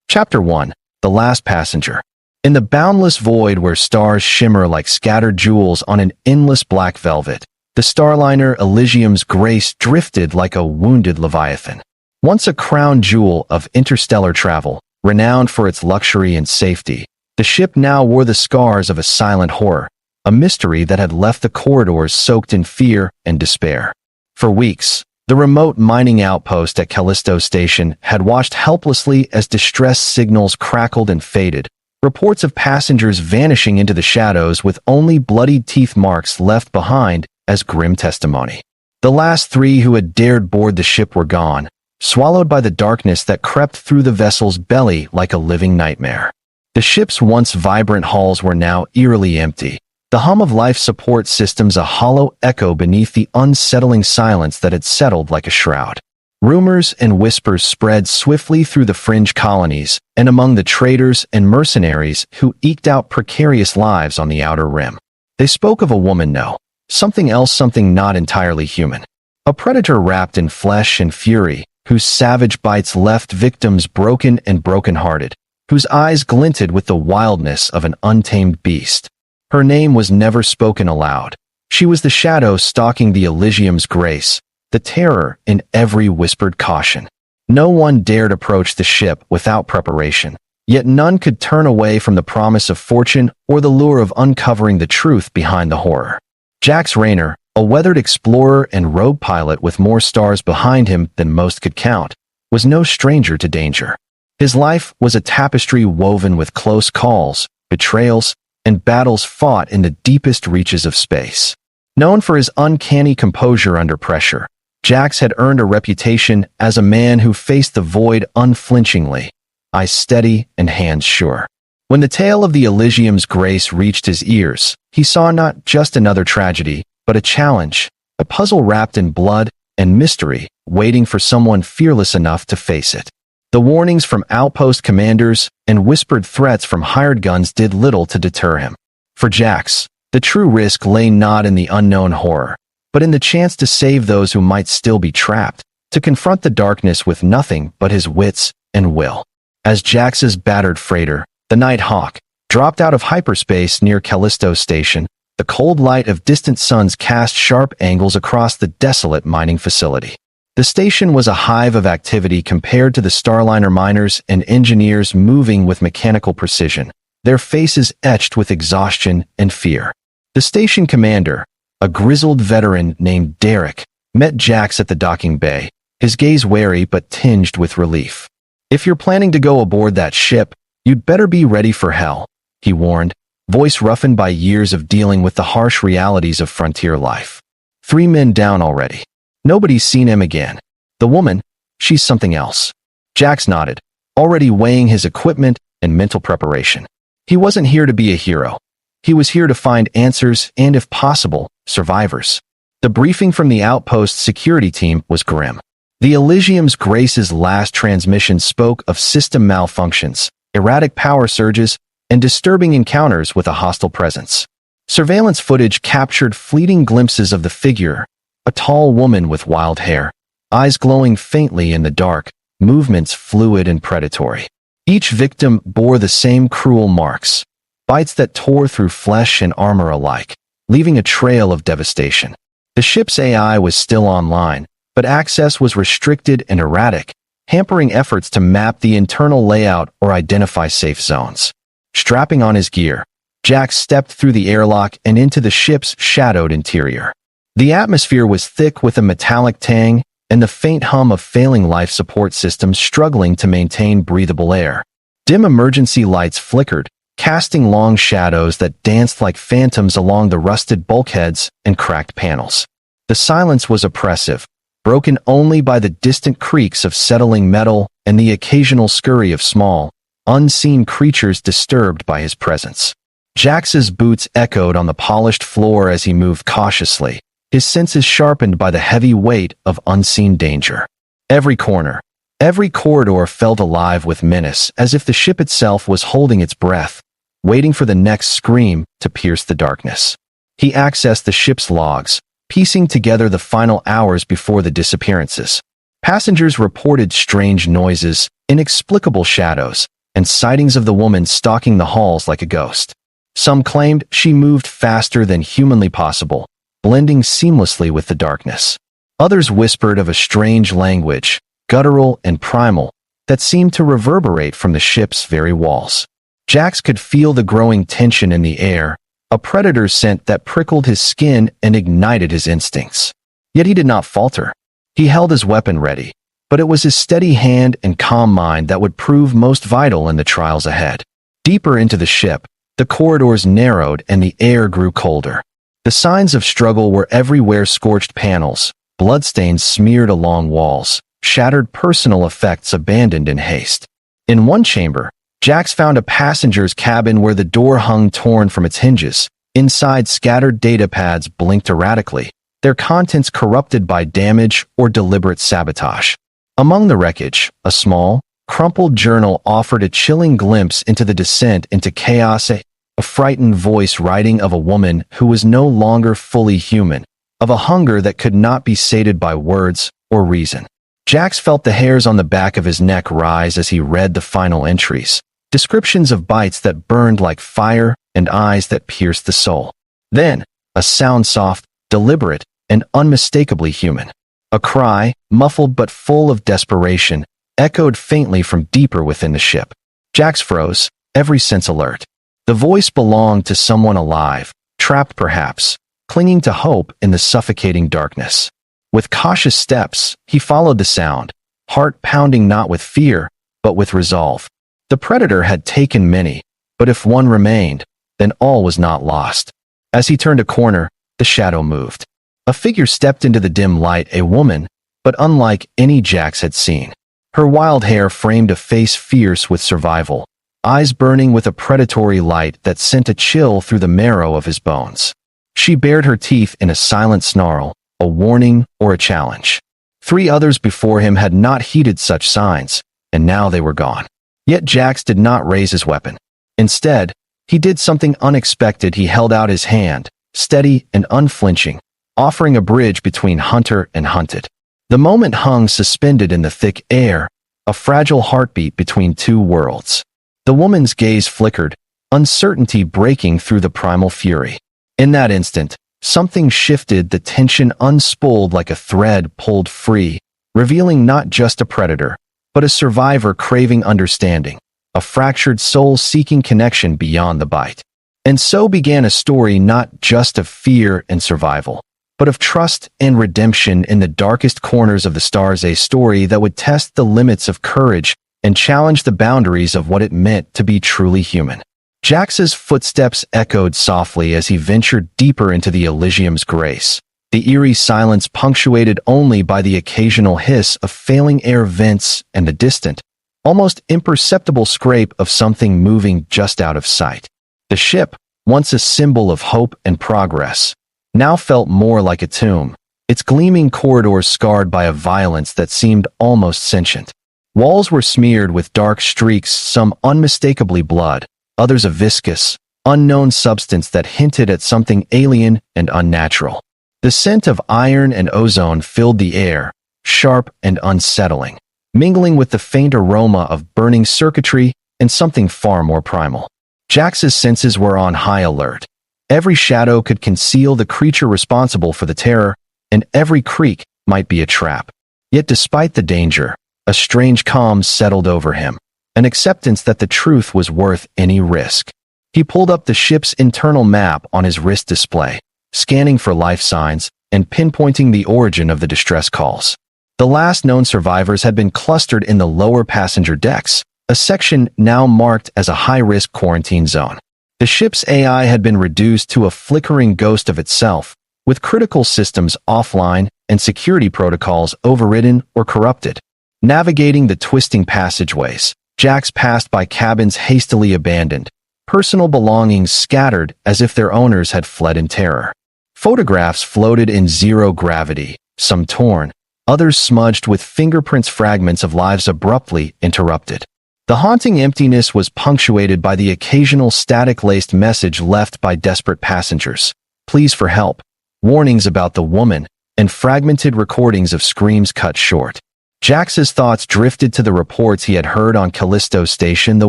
Chapter 1. The Last Passenger. In the boundless void where stars shimmer like scattered jewels on an endless black velvet, the starliner Elysium's Grace drifted like a wounded leviathan. Once a crown jewel of interstellar travel, renowned for its luxury and safety, the ship now wore the scars of a silent horror, a mystery that had left the corridors soaked in fear and despair. For weeks, the remote mining outpost at Callisto Station had watched helplessly as distress signals crackled and faded, reports of passengers vanishing into the shadows with only bloodied teeth marks left behind as grim testimony. The last 3 who had dared board the ship were gone, swallowed by the darkness that crept through the vessel's belly like a living nightmare. The ship's once vibrant halls were now eerily empty, the hum of life support systems a hollow echo beneath the unsettling silence that had settled like a shroud. Rumors and whispers spread swiftly through the fringe colonies and among the traders and mercenaries who eked out precarious lives on the outer rim. They spoke of a woman, no, something else, something not entirely human. A predator wrapped in flesh and fury, whose savage bites left victims broken and broken-hearted, whose eyes glinted with the wildness of an untamed beast. Her name was never spoken aloud. She was the shadow stalking the Elysium's Grace, the terror in every whispered caution. No one dared approach the ship without preparation, yet none could turn away from the promise of fortune or the lure of uncovering the truth behind the horror. Jax Rayner, a weathered explorer and rogue pilot with more stars behind him than most could count, was no stranger to danger. His life was a tapestry woven with close calls, betrayals, and battles fought in the deepest reaches of space. Known for his uncanny composure under pressure, Jax had earned a reputation as a man who faced the void unflinchingly, eyes steady and hands sure. When the tale of the Elysium's Grace reached his ears, he saw not just another tragedy, but a challenge, a puzzle wrapped in blood and mystery, waiting for someone fearless enough to face it. The warnings from outpost commanders and whispered threats from hired guns did little to deter him. For Jax, the true risk lay not in the unknown horror, but in the chance to save those who might still be trapped, to confront the darkness with nothing but his wits and will. As Jax's battered freighter, the Night Hawk, dropped out of hyperspace near Callisto Station, the cold light of distant suns cast sharp angles across the desolate mining facility. The station was a hive of activity compared to the Starliner miners and engineers moving with mechanical precision, their faces etched with exhaustion and fear. The station commander, a grizzled veteran named Derek, met Jax at the docking bay, his gaze wary but tinged with relief. "If you're planning to go aboard that ship, you'd better be ready for hell," he warned, voice roughened by years of dealing with the harsh realities of frontier life. 3 men down already. Nobody's seen him again. The woman, she's something else. Jax nodded, already weighing his equipment and mental preparation. He wasn't here to be a hero. He was here to find answers and, if possible, survivors. The briefing from the outpost security team was grim. The Elysium's Grace's last transmission spoke of system malfunctions, erratic power surges, and disturbing encounters with a hostile presence. Surveillance footage captured fleeting glimpses of the figure, a tall woman with wild hair, eyes glowing faintly in the dark, movements fluid and predatory. Each victim bore the same cruel marks, bites that tore through flesh and armor alike, leaving a trail of devastation. The ship's AI was still online, but access was restricted and erratic, hampering efforts to map the internal layout or identify safe zones. Strapping on his gear, Jax stepped through the airlock and into the ship's shadowed interior. The atmosphere was thick with a metallic tang and the faint hum of failing life support systems struggling to maintain breathable air. Dim emergency lights flickered, casting long shadows that danced like phantoms along the rusted bulkheads and cracked panels. The silence was oppressive, broken only by the distant creaks of settling metal and the occasional scurry of small, unseen creatures disturbed by his presence. Jax's boots echoed on the polished floor as he moved cautiously, his senses sharpened by the heavy weight of unseen danger. Every corner, every corridor felt alive with menace, as if the ship itself was holding its breath, waiting for the next scream to pierce the darkness. He accessed the ship's logs, piecing together the final hours before the disappearances. Passengers reported strange noises, inexplicable shadows, and sightings of the woman stalking the halls like a ghost. Some claimed she moved faster than humanly possible, blending seamlessly with the darkness. Others whispered of a strange language, guttural and primal, that seemed to reverberate from the ship's very walls. Jax could feel the growing tension in the air, a predator's scent that prickled his skin and ignited his instincts. Yet he did not falter. He held his weapon ready, but it was his steady hand and calm mind that would prove most vital in the trials ahead. Deeper into the ship, the corridors narrowed and the air grew colder. The signs of struggle were everywhere: scorched panels, bloodstains smeared along walls, shattered personal effects abandoned in haste. In one chamber, Jax found a passenger's cabin where the door hung torn from its hinges. Inside, scattered datapads blinked erratically, their contents corrupted by damage or deliberate sabotage. Among the wreckage, a small, crumpled journal offered a chilling glimpse into the descent into chaos, a frightened voice writing of a woman who was no longer fully human, of a hunger that could not be sated by words or reason. Jax felt the hairs on the back of his neck rise as he read the final entries, descriptions of bites that burned like fire and eyes that pierced the soul. Then, a sound soft, deliberate, and unmistakably human. A cry, muffled but full of desperation, echoed faintly from deeper within the ship. Jax froze, every sense alert. The voice belonged to someone alive, trapped perhaps, clinging to hope in the suffocating darkness. With cautious steps, he followed the sound, heart pounding not with fear, but with resolve. The predator had taken many, but if one remained, then all was not lost. As he turned a corner, the shadow moved. A figure stepped into the dim light, a woman, but unlike any Jax had seen. Her wild hair framed a face fierce with survival, eyes burning with a predatory light that sent a chill through the marrow of his bones. She bared her teeth in a silent snarl, a warning or a challenge. 3 others before him had not heeded such signs, and now they were gone. Yet Jax did not raise his weapon. Instead, he did something unexpected. He held out his hand, steady and unflinching, offering a bridge between hunter and hunted. The moment hung suspended in the thick air, a fragile heartbeat between 2 worlds. The woman's gaze flickered, uncertainty breaking through the primal fury. In that instant, something shifted. The tension unspooled like a thread pulled free, revealing not just a predator, but a survivor craving understanding, a fractured soul seeking connection beyond the bite. And so began a story not just of fear and survival, but of trust and redemption in the darkest corners of the stars, a story that would test the limits of courage and challenge the boundaries of what it meant to be truly human. Jax's footsteps echoed softly as he ventured deeper into the Elysium's grace, the eerie silence punctuated only by the occasional hiss of failing air vents and the distant, almost imperceptible scrape of something moving just out of sight. The ship, once a symbol of hope and progress, now felt more like a tomb, its gleaming corridors scarred by a violence that seemed almost sentient. Walls were smeared with dark streaks, some unmistakably blood, others a viscous, unknown substance that hinted at something alien and unnatural. The scent of iron and ozone filled the air, sharp and unsettling, mingling with the faint aroma of burning circuitry and something far more primal. Jax's senses were on high alert. Every shadow could conceal the creature responsible for the terror, and every creak might be a trap. Yet despite the danger, a strange calm settled over him, an acceptance that the truth was worth any risk. He pulled up the ship's internal map on his wrist display, scanning for life signs and pinpointing the origin of the distress calls. The last known survivors had been clustered in the lower passenger decks, a section now marked as a high-risk quarantine zone. The ship's AI had been reduced to a flickering ghost of itself, with critical systems offline and security protocols overridden or corrupted. Navigating the twisting passageways, Jax passed by cabins hastily abandoned, personal belongings scattered as if their owners had fled in terror. Photographs floated in zero gravity, some torn, others smudged with fingerprints, fragments of lives abruptly interrupted. The haunting emptiness was punctuated by the occasional static-laced message left by desperate passengers, pleas for help, warnings about the woman, and fragmented recordings of screams cut short. Jax's thoughts drifted to the reports he had heard on Callisto Station, the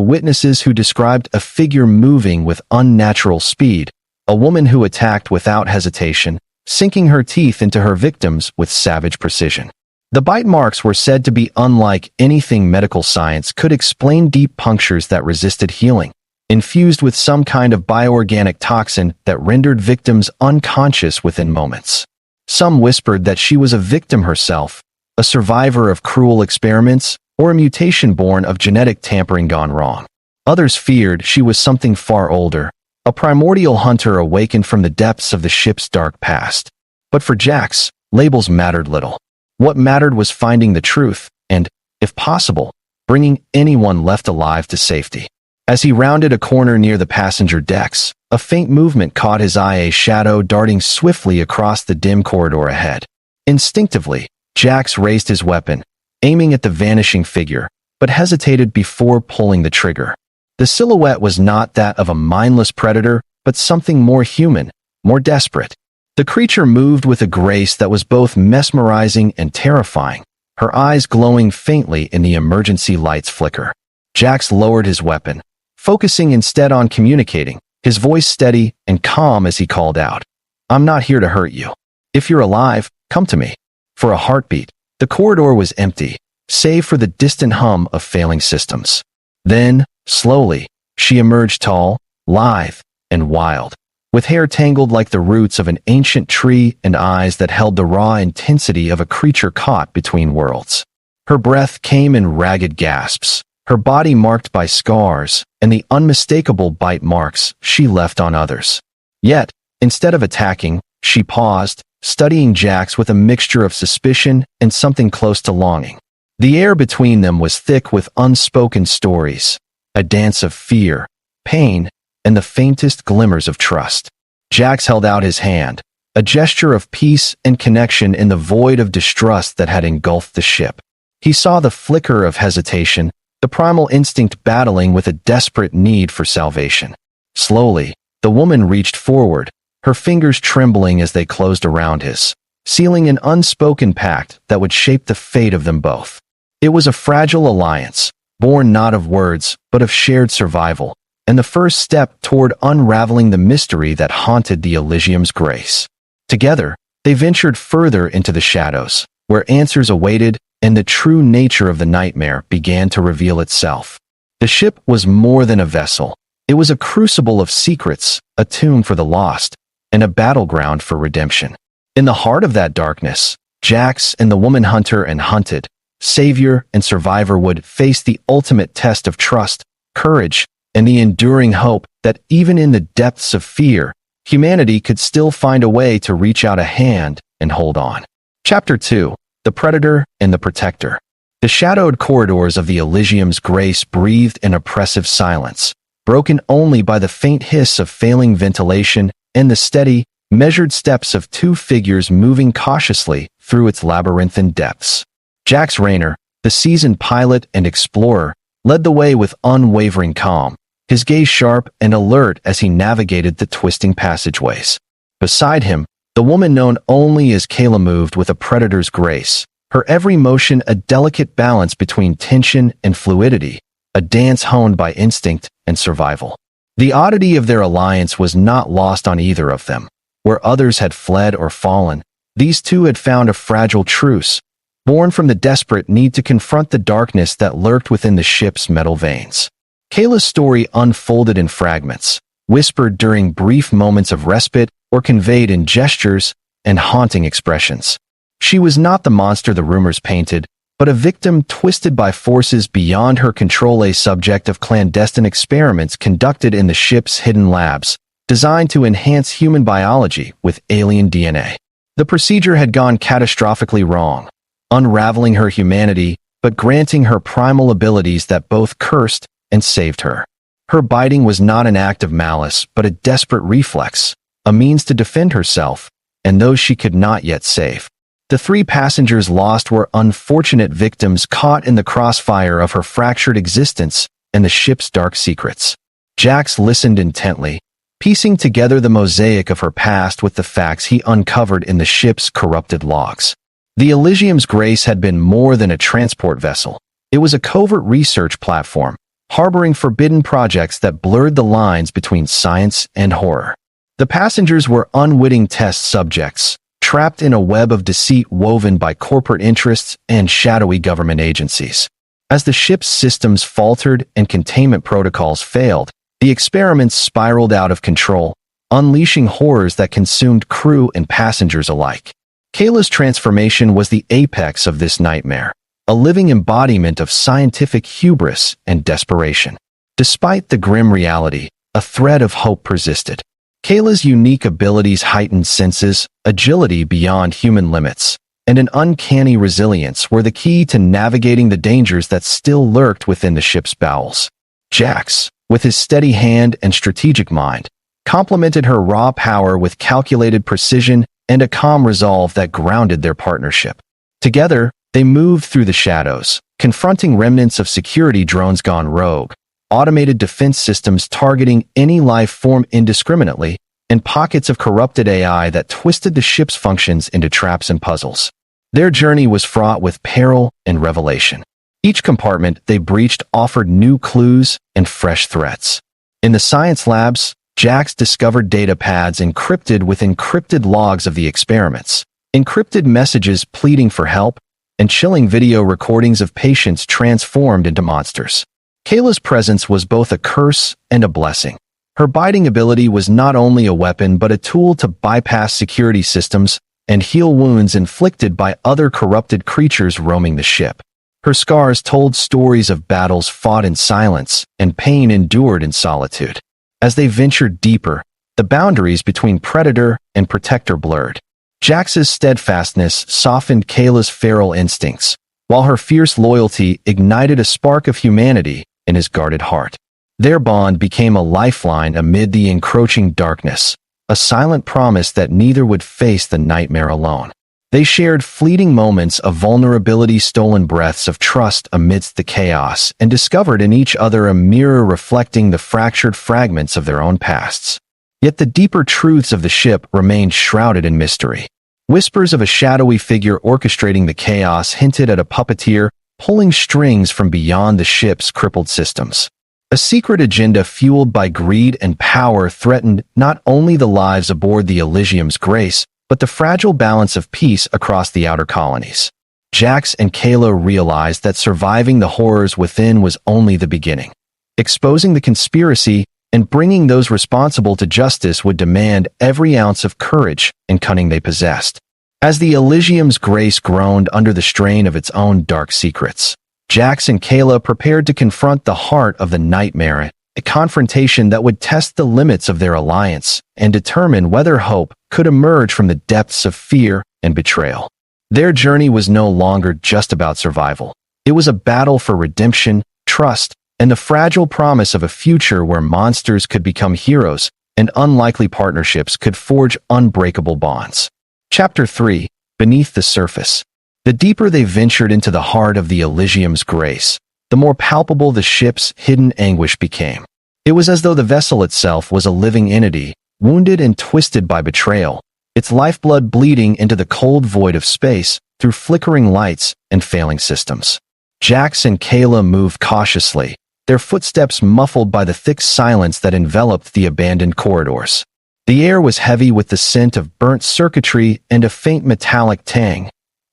witnesses who described a figure moving with unnatural speed, a woman who attacked without hesitation, sinking her teeth into her victims with savage precision. The bite marks were said to be unlike anything medical science could explain, deep punctures that resisted healing, infused with some kind of bioorganic toxin that rendered victims unconscious within moments. Some whispered that she was a victim herself, a survivor of cruel experiments, or a mutation born of genetic tampering gone wrong. Others feared she was something far older, a primordial hunter awakened from the depths of the ship's dark past. But for Jax, labels mattered little. What mattered was finding the truth and, if possible, bringing anyone left alive to safety. As he rounded a corner near the passenger decks, a faint movement caught his eye, a shadow darting swiftly across the dim corridor ahead. Instinctively, Jax raised his weapon, aiming at the vanishing figure, but hesitated before pulling the trigger. The silhouette was not that of a mindless predator, but something more human, more desperate. The creature moved with a grace that was both mesmerizing and terrifying, her eyes glowing faintly in the emergency light's flicker. Jax lowered his weapon, focusing instead on communicating, his voice steady and calm as he called out, "I'm not here to hurt you. If you're alive, come to me." For a heartbeat, the corridor was empty, save for the distant hum of failing systems. Then, slowly, she emerged tall, lithe, and wild, with hair tangled like the roots of an ancient tree and eyes that held the raw intensity of a creature caught between worlds. Her breath came in ragged gasps, her body marked by scars and the unmistakable bite marks she left on others. Yet, instead of attacking, she paused, studying Jax with a mixture of suspicion and something close to longing. The air between them was thick with unspoken stories, a dance of fear, pain, and the faintest glimmers of trust. Jax held out his hand, a gesture of peace and connection in the void of distrust that had engulfed the ship. He saw the flicker of hesitation, the primal instinct battling with a desperate need for salvation. Slowly, the woman reached forward, her fingers trembling as they closed around his, sealing an unspoken pact that would shape the fate of them both. It was a fragile alliance, born not of words, but of shared survival, and the first step toward unraveling the mystery that haunted the Elysium's grace. Together, they ventured further into the shadows, where answers awaited and the true nature of the nightmare began to reveal itself. The ship was more than a vessel. It was a crucible of secrets, a tomb for the lost, and a battleground for redemption. In the heart of that darkness, Jax and the woman hunter and hunted, savior and survivor would face the ultimate test of trust, courage, and the enduring hope that even in the depths of fear, humanity could still find a way to reach out a hand and hold on. Chapter 2: The Predator and the Protector. The shadowed corridors of the Elysium's grace breathed an oppressive silence, broken only by the faint hiss of failing ventilation and the steady, measured steps of two figures moving cautiously through its labyrinthine depths. Jax Rayner, the seasoned pilot and explorer, led the way with unwavering calm, his gaze sharp and alert as he navigated the twisting passageways. Beside him, the woman known only as Kayla moved with a predator's grace, her every motion a delicate balance between tension and fluidity, a dance honed by instinct and survival. The oddity of their alliance was not lost on either of them. Where others had fled or fallen, these two had found a fragile truce, born from the desperate need to confront the darkness that lurked within the ship's metal veins. Kayla's story unfolded in fragments, whispered during brief moments of respite or conveyed in gestures and haunting expressions. She was not the monster the rumors painted, but a victim twisted by forces beyond her control, a subject of clandestine experiments conducted in the ship's hidden labs, designed to enhance human biology with alien DNA. The procedure had gone catastrophically wrong, unraveling her humanity, but granting her primal abilities that both cursed and saved her. Her biting was not an act of malice, but a desperate reflex, a means to defend herself and those she could not yet save. The three passengers lost were unfortunate victims caught in the crossfire of her fractured existence and the ship's dark secrets. Jax listened intently, piecing together the mosaic of her past with the facts he uncovered in the ship's corrupted logs. The Elysium's Grace had been more than a transport vessel. It was a covert research platform, harboring forbidden projects that blurred the lines between science and horror. The passengers were unwitting test subjects, trapped in a web of deceit woven by corporate interests and shadowy government agencies. As the ship's systems faltered and containment protocols failed, the experiments spiraled out of control, unleashing horrors that consumed crew and passengers alike. Kayla's transformation was the apex of this nightmare, a living embodiment of scientific hubris and desperation. Despite the grim reality, a thread of hope persisted. Kayla's unique abilities heightened senses, agility beyond human limits, and an uncanny resilience were the key to navigating the dangers that still lurked within the ship's bowels. Jax, with his steady hand and strategic mind, complemented her raw power with calculated precision and a calm resolve that grounded their partnership. Together, they moved through the shadows, confronting remnants of security drones gone rogue, automated defense systems targeting any life form indiscriminately, and pockets of corrupted AI that twisted the ship's functions into traps and puzzles. Their journey was fraught with peril and revelation. Each compartment they breached offered new clues and fresh threats. In the science labs, Jax discovered data pads encrypted with encrypted logs of the experiments, encrypted messages pleading for help, and chilling video recordings of patients transformed into monsters. Kayla's presence was both a curse and a blessing. Her biting ability was not only a weapon but a tool to bypass security systems and heal wounds inflicted by other corrupted creatures roaming the ship. Her scars told stories of battles fought in silence and pain endured in solitude. As they ventured deeper, the boundaries between predator and protector blurred. Jax's steadfastness softened Kayla's feral instincts, while her fierce loyalty ignited a spark of humanity in his guarded heart. Their bond became a lifeline amid the encroaching darkness, a silent promise that neither would face the nightmare alone. They shared fleeting moments of vulnerability, stolen breaths of trust amidst the chaos, and discovered in each other a mirror reflecting the fractured fragments of their own pasts. Yet the deeper truths of the ship remained shrouded in mystery. Whispers of a shadowy figure orchestrating the chaos hinted at a puppeteer pulling strings from beyond the ship's crippled systems. A secret agenda fueled by greed and power threatened not only the lives aboard the Elysium's Grace, but the fragile balance of peace across the outer colonies. Jax and Kayla realized that surviving the horrors within was only the beginning. Exposing the conspiracy and bringing those responsible to justice would demand every ounce of courage and cunning they possessed. As the Elysium's Grace groaned under the strain of its own dark secrets, Jax and Kayla prepared to confront the heart of the nightmare, a confrontation that would test the limits of their alliance and determine whether hope could emerge from the depths of fear and betrayal. Their journey was no longer just about survival. It was a battle for redemption, trust, and the fragile promise of a future where monsters could become heroes and unlikely partnerships could forge unbreakable bonds. Chapter 3: Beneath the Surface. The deeper they ventured into the heart of the Elysium's Grace, the more palpable the ship's hidden anguish became. It was as though the vessel itself was a living entity, wounded and twisted by betrayal, its lifeblood bleeding into the cold void of space through flickering lights and failing systems. Jax and Kayla moved cautiously, their footsteps muffled by the thick silence that enveloped the abandoned corridors. The air was heavy with the scent of burnt circuitry and a faint metallic tang,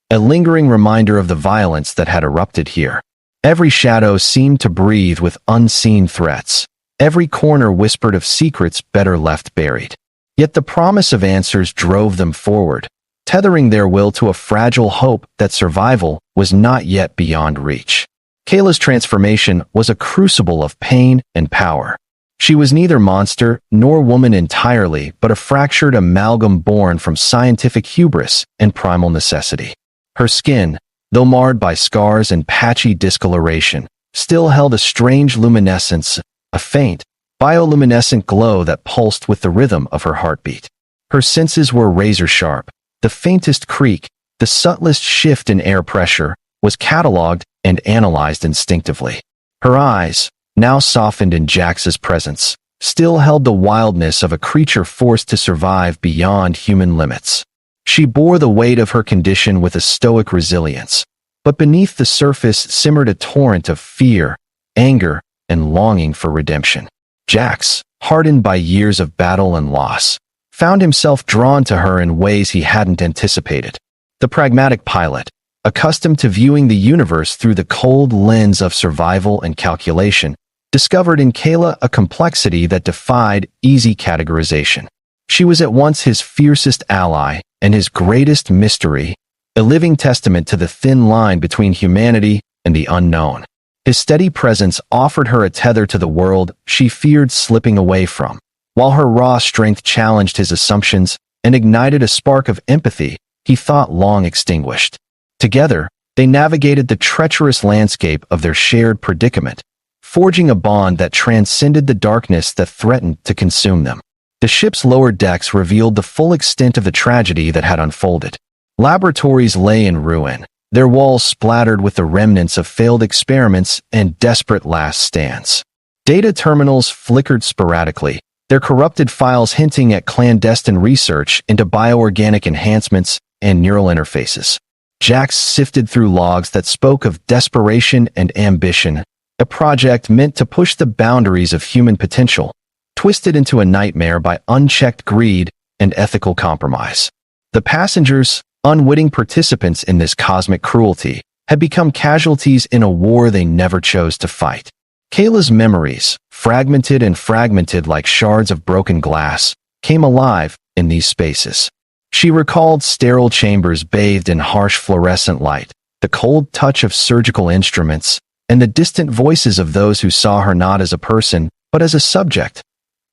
a lingering reminder of the violence that had erupted here. Every shadow seemed to breathe with unseen threats. Every corner whispered of secrets better left buried. Yet the promise of answers drove them forward, tethering their will to a fragile hope that survival was not yet beyond reach. Kayla's transformation was a crucible of pain and power. She was neither monster nor woman entirely, but a fractured amalgam born from scientific hubris and primal necessity. Her skin, though marred by scars and patchy discoloration, still held a strange luminescence, a faint, bioluminescent glow that pulsed with the rhythm of her heartbeat. Her senses were razor-sharp. The faintest creak, the subtlest shift in air pressure, was catalogued and analyzed instinctively. Her eyes, now softened in Jax's presence, still held the wildness of a creature forced to survive beyond human limits. She bore the weight of her condition with a stoic resilience, but beneath the surface simmered a torrent of fear, anger, and longing for redemption. Jax, hardened by years of battle and loss, found himself drawn to her in ways he hadn't anticipated. The pragmatic pilot, accustomed to viewing the universe through the cold lens of survival and calculation, discovered in Kayla a complexity that defied easy categorization. She was at once his fiercest ally and his greatest mystery, a living testament to the thin line between humanity and the unknown. His steady presence offered her a tether to the world she feared slipping away from, while her raw strength challenged his assumptions and ignited a spark of empathy he thought long extinguished. Together, they navigated the treacherous landscape of their shared predicament, forging a bond that transcended the darkness that threatened to consume them. The ship's lower decks revealed the full extent of the tragedy that had unfolded. Laboratories lay in ruin, their walls splattered with the remnants of failed experiments and desperate last stands. Data terminals flickered sporadically, their corrupted files hinting at clandestine research into bioorganic enhancements and neural interfaces. Jax sifted through logs that spoke of desperation and ambition, a project meant to push the boundaries of human potential, twisted into a nightmare by unchecked greed and ethical compromise. The passengers, unwitting participants in this cosmic cruelty, had become casualties in a war they never chose to fight. Kayla's memories, fragmented like shards of broken glass, came alive in these spaces. She recalled sterile chambers bathed in harsh fluorescent light, the cold touch of surgical instruments, and the distant voices of those who saw her not as a person, but as a subject,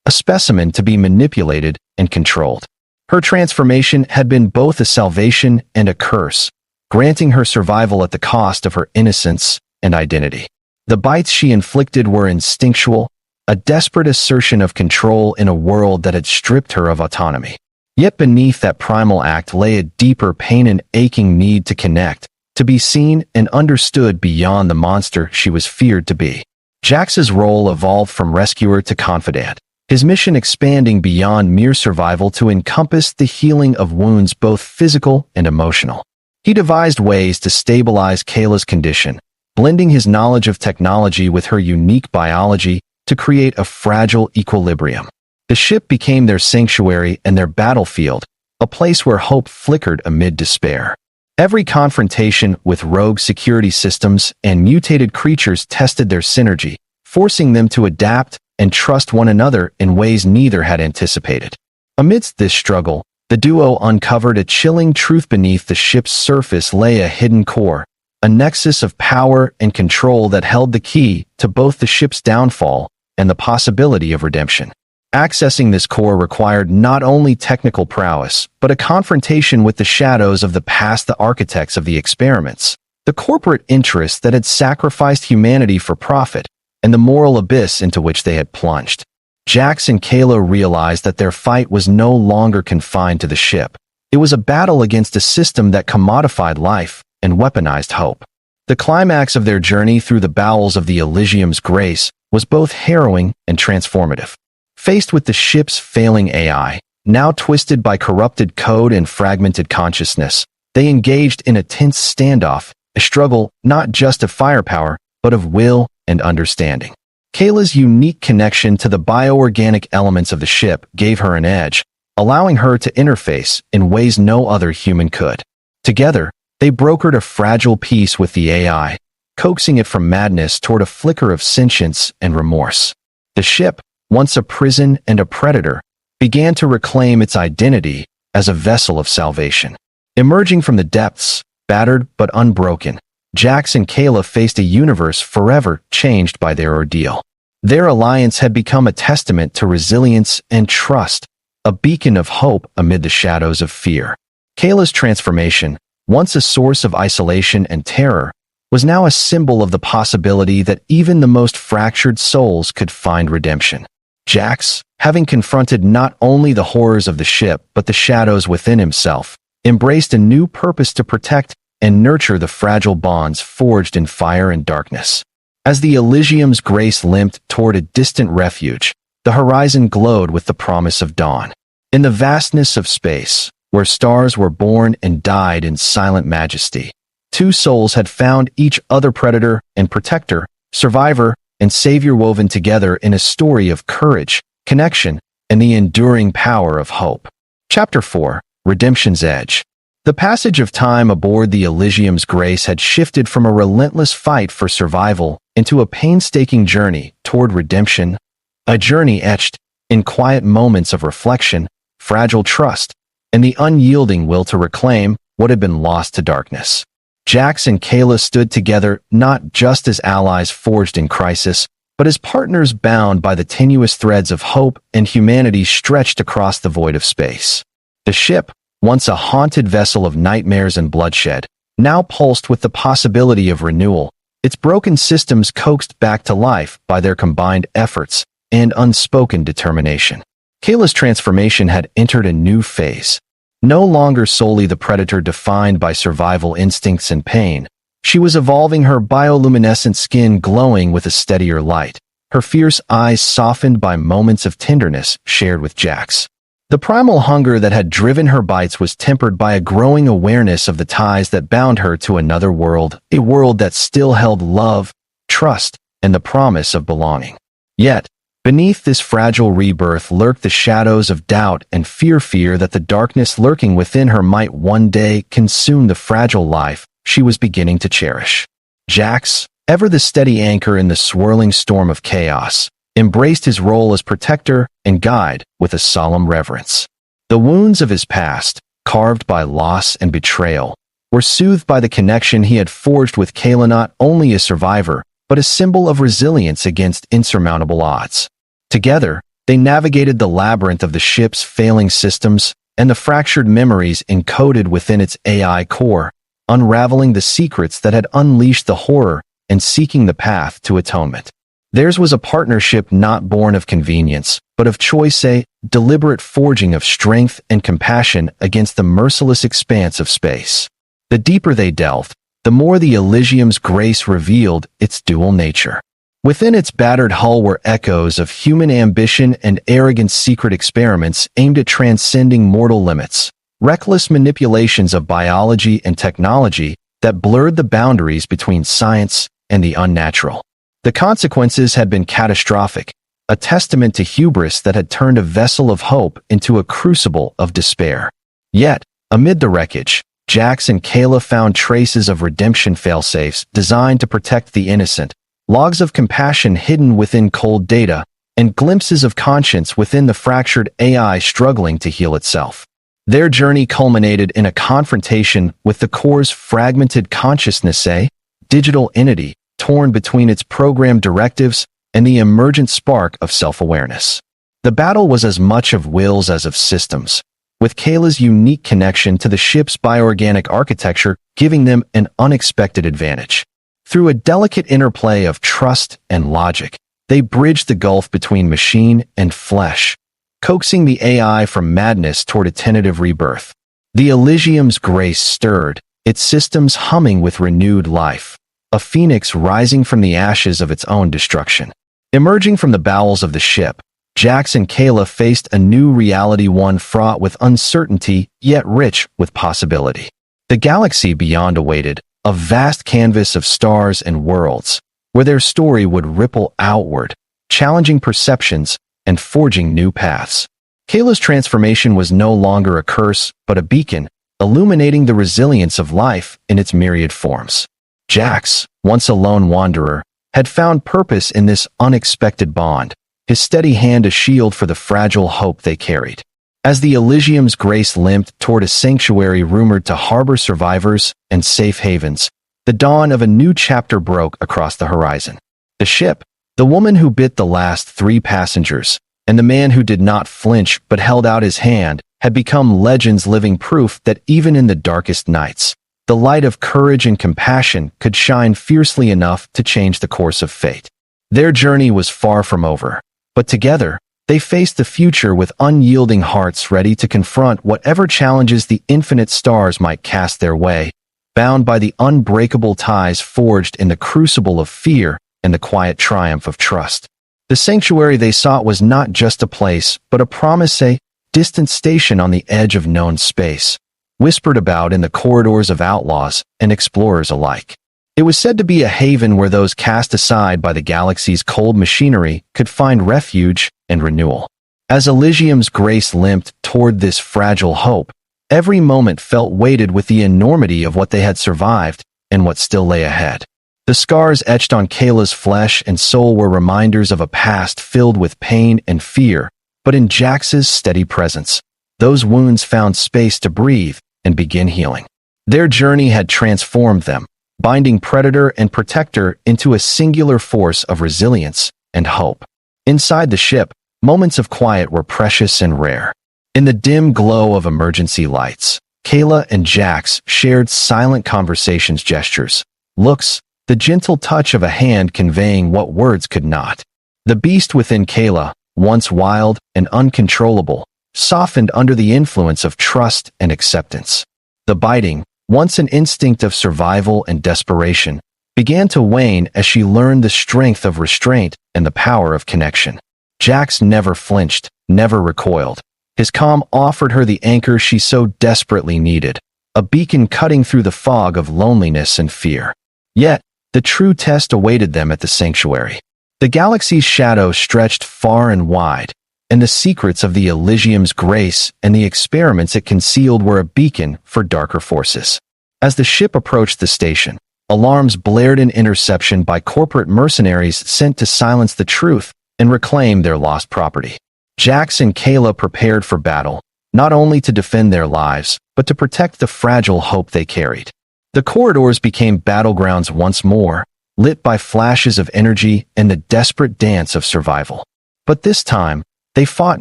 a specimen to be manipulated and controlled. Her transformation had been both a salvation and a curse, granting her survival at the cost of her innocence and identity. The bites she inflicted were instinctual, a desperate assertion of control in a world that had stripped her of autonomy. Yet beneath that primal act lay a deeper pain and aching need to connect, to be seen and understood beyond the monster she was feared to be. Jax's role evolved from rescuer to confidant, his mission expanding beyond mere survival to encompass the healing of wounds both physical and emotional. He devised ways to stabilize Kayla's condition, blending his knowledge of technology with her unique biology to create a fragile equilibrium. The ship became their sanctuary and their battlefield, a place where hope flickered amid despair. Every confrontation with rogue security systems and mutated creatures tested their synergy, forcing them to adapt and trust one another in ways neither had anticipated. Amidst this struggle, the duo uncovered a chilling truth: beneath the ship's surface lay a hidden core, a nexus of power and control that held the key to both the ship's downfall and the possibility of redemption. Accessing this core required not only technical prowess, but a confrontation with the shadows of the past, the architects of the experiments, the corporate interests that had sacrificed humanity for profit, and the moral abyss into which they had plunged. Jax and Kayla realized that their fight was no longer confined to the ship. It was a battle against a system that commodified life and weaponized hope. The climax of their journey through the bowels of the Elysium's grace was both harrowing and transformative. Faced with the ship's failing AI, now twisted by corrupted code and fragmented consciousness, they engaged in a tense standoff, a struggle not just of firepower, but of will and understanding. Kayla's unique connection to the bioorganic elements of the ship gave her an edge, allowing her to interface in ways no other human could. Together, they brokered a fragile peace with the AI, coaxing it from madness toward a flicker of sentience and remorse. The ship, once a prison and a predator, began to reclaim its identity as a vessel of salvation. Emerging from the depths, battered but unbroken, Jax and Kayla faced a universe forever changed by their ordeal. Their alliance had become a testament to resilience and trust, a beacon of hope amid the shadows of fear. Kayla's transformation, once a source of isolation and terror, was now a symbol of the possibility that even the most fractured souls could find redemption. Jax, having confronted not only the horrors of the ship but the shadows within himself, embraced a new purpose to protect and nurture the fragile bonds forged in fire and darkness. As the Elysium's grace limped toward a distant refuge, the horizon glowed with the promise of dawn. In the vastness of space, where stars were born and died in silent majesty. Two souls had found each other, predator and protector, survivor and savior, woven together in a story of courage, connection, and the enduring power of hope. Chapter 4: Redemption's Edge. The passage of time aboard the Elysium's Grace had shifted from a relentless fight for survival into a painstaking journey toward redemption, a journey etched in quiet moments of reflection, fragile trust, and the unyielding will to reclaim what had been lost to darkness. Jax and Kayla stood together not just as allies forged in crisis, but as partners bound by the tenuous threads of hope and humanity stretched across the void of space. The ship, once a haunted vessel of nightmares and bloodshed, now pulsed with the possibility of renewal, its broken systems coaxed back to life by their combined efforts and unspoken determination. Kayla's transformation had entered a new phase. No longer solely the predator defined by survival instincts and pain, she was evolving, her bioluminescent skin glowing with a steadier light, her fierce eyes softened by moments of tenderness shared with Jax. The primal hunger that had driven her bites was tempered by a growing awareness of the ties that bound her to another world, a world that still held love, trust, and the promise of belonging. Yet, beneath this fragile rebirth lurked the shadows of doubt and fear that the darkness lurking within her might one day consume the fragile life she was beginning to cherish. Jax, ever the steady anchor in the swirling storm of chaos, embraced his role as protector and guide with a solemn reverence. The wounds of his past, carved by loss and betrayal, were soothed by the connection he had forged with Kayla, not only a survivor, but a symbol of resilience against insurmountable odds. Together, they navigated the labyrinth of the ship's failing systems and the fractured memories encoded within its AI core, unraveling the secrets that had unleashed the horror and seeking the path to atonement. Theirs was a partnership not born of convenience, but of choice, a deliberate forging of strength and compassion against the merciless expanse of space. The deeper they delved, the more the Elysium's Grace revealed its dual nature. Within its battered hull were echoes of human ambition and arrogant secret experiments aimed at transcending mortal limits, reckless manipulations of biology and technology that blurred the boundaries between science and the unnatural. The consequences had been catastrophic, a testament to hubris that had turned a vessel of hope into a crucible of despair. Yet, amid the wreckage, Jax and Kayla found traces of redemption failsafes designed to protect the innocent, logs of compassion hidden within cold data, and glimpses of conscience within the fractured AI struggling to heal itself. Their journey culminated in a confrontation with the core's fragmented consciousness, a digital entity torn between its programmed directives and the emergent spark of self-awareness. The battle was as much of wills as of systems, with Kayla's unique connection to the ship's bioorganic architecture giving them an unexpected advantage. Through a delicate interplay of trust and logic, they bridged the gulf between machine and flesh, coaxing the AI from madness toward a tentative rebirth. The Elysium's Grace stirred, its systems humming with renewed life, a phoenix rising from the ashes of its own destruction. Emerging from the bowels of the ship, Jax and Kayla faced a new reality, one fraught with uncertainty, yet rich with possibility. The galaxy beyond awaited, a vast canvas of stars and worlds, where their story would ripple outward, challenging perceptions and forging new paths. Kayla's transformation was no longer a curse, but a beacon, illuminating the resilience of life in its myriad forms. Jax, once a lone wanderer, had found purpose in this unexpected bond, his steady hand a shield for the fragile hope they carried. As the Elysium's Grace limped toward a sanctuary rumored to harbor survivors and safe havens, the dawn of a new chapter broke across the horizon. The ship, the woman who bit the last 3 passengers, and the man who did not flinch but held out his hand, had become legends, living proof that even in the darkest nights, the light of courage and compassion could shine fiercely enough to change the course of fate. Their journey was far from over, but together, they faced the future with unyielding hearts, ready to confront whatever challenges the infinite stars might cast their way, bound by the unbreakable ties forged in the crucible of fear and the quiet triumph of trust. The sanctuary they sought was not just a place, but a promise, a distant station on the edge of known space, whispered about in the corridors of outlaws and explorers alike. It was said to be a haven where those cast aside by the galaxy's cold machinery could find refuge and renewal. As Elysium's grace limped toward this fragile hope, every moment felt weighted with the enormity of what they had survived and what still lay ahead. The scars etched on Kayla's flesh and soul were reminders of a past filled with pain and fear, but in Jax's steady presence, those wounds found space to breathe and begin healing. Their journey had transformed them, binding predator and protector into a singular force of resilience and hope. Inside the ship, moments of quiet were precious and rare. In the dim glow of emergency lights, Kayla and Jax shared silent conversations, gestures, looks, the gentle touch of a hand conveying what words could not. The beast within Kayla, once wild and uncontrollable, softened under the influence of trust and acceptance. The biting, once an instinct of survival and desperation, began to wane as she learned the strength of restraint and the power of connection. Jax never flinched, never recoiled. His calm offered her the anchor she so desperately needed, a beacon cutting through the fog of loneliness and fear. Yet, the true test awaited them at the sanctuary. The galaxy's shadow stretched far and wide, and the secrets of the Elysium's grace and the experiments it concealed were a beacon for darker forces. As the ship approached the station, alarms blared in interception by corporate mercenaries sent to silence the truth and reclaim their lost property. Jax and Kayla prepared for battle, not only to defend their lives, but to protect the fragile hope they carried. The corridors became battlegrounds once more, lit by flashes of energy and the desperate dance of survival. But this time, they fought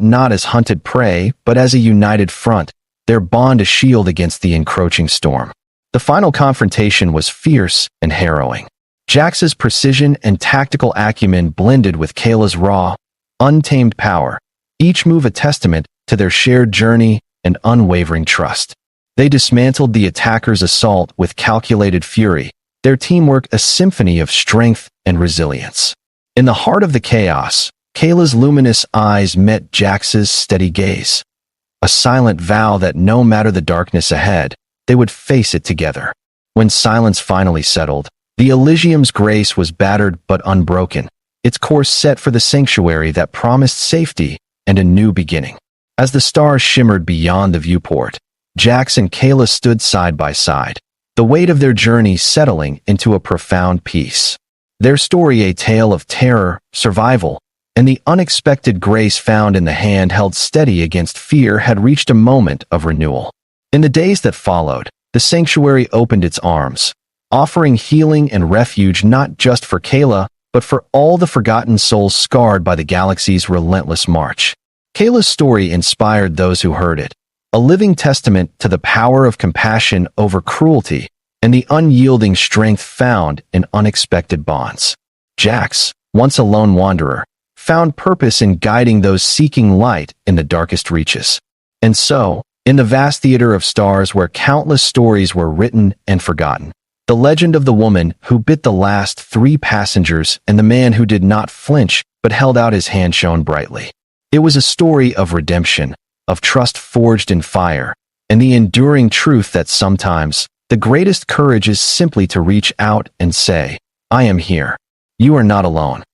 not as hunted prey, but as a united front, their bond a shield against the encroaching storm. The final confrontation was fierce and harrowing. Jax's precision and tactical acumen blended with Kayla's raw, untamed power, each move a testament to their shared journey and unwavering trust. They dismantled the attackers' assault with calculated fury, their teamwork a symphony of strength and resilience. In the heart of the chaos, Kayla's luminous eyes met Jax's steady gaze, a silent vow that no matter the darkness ahead, they would face it together. When silence finally settled, the Elysium's grace was battered but unbroken, its course set for the sanctuary that promised safety and a new beginning. As the stars shimmered beyond the viewport, Jax and Kayla stood side by side, the weight of their journey settling into a profound peace. Their story a tale of terror, survival, and the unexpected grace found in the hand held steady against fear had reached a moment of renewal. In the days that followed, the sanctuary opened its arms, offering healing and refuge not just for Kayla, but for all the forgotten souls scarred by the galaxy's relentless march. Kayla's story inspired those who heard it, a living testament to the power of compassion over cruelty and the unyielding strength found in unexpected bonds. Jax, once a lone wanderer, found purpose in guiding those seeking light in the darkest reaches. And so, in the vast theater of stars where countless stories were written and forgotten, the legend of the woman who bit the last 3 passengers and the man who did not flinch but held out his hand shone brightly. It was a story of redemption, of trust forged in fire, and the enduring truth that sometimes the greatest courage is simply to reach out and say, "I am here. You are not alone."